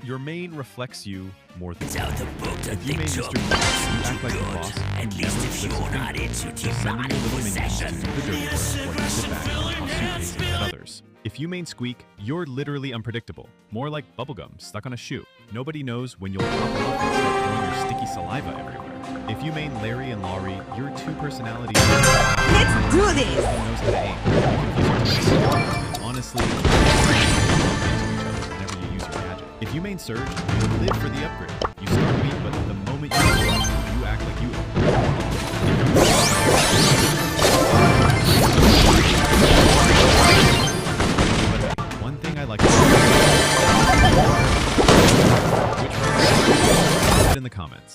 Your main reflects you more than Out the book to If you main think Mr. Beast, you act like the boss. At least if you're not into demonic possession. The dirty work, or you sit back and toss suitcases at others. If you main Squeak, you're literally unpredictable. More like bubblegum stuck on a shoe. Nobody knows when you'll pop off and start throwing your sticky saliva everywhere. If you main Larry and Laurie, your two personalities. Let's do this! Everyone knows how to aim. And honestly, you whenever you use your gadget. If you main Surge, you live for the upgrade. You start weak, but the moment you act like you.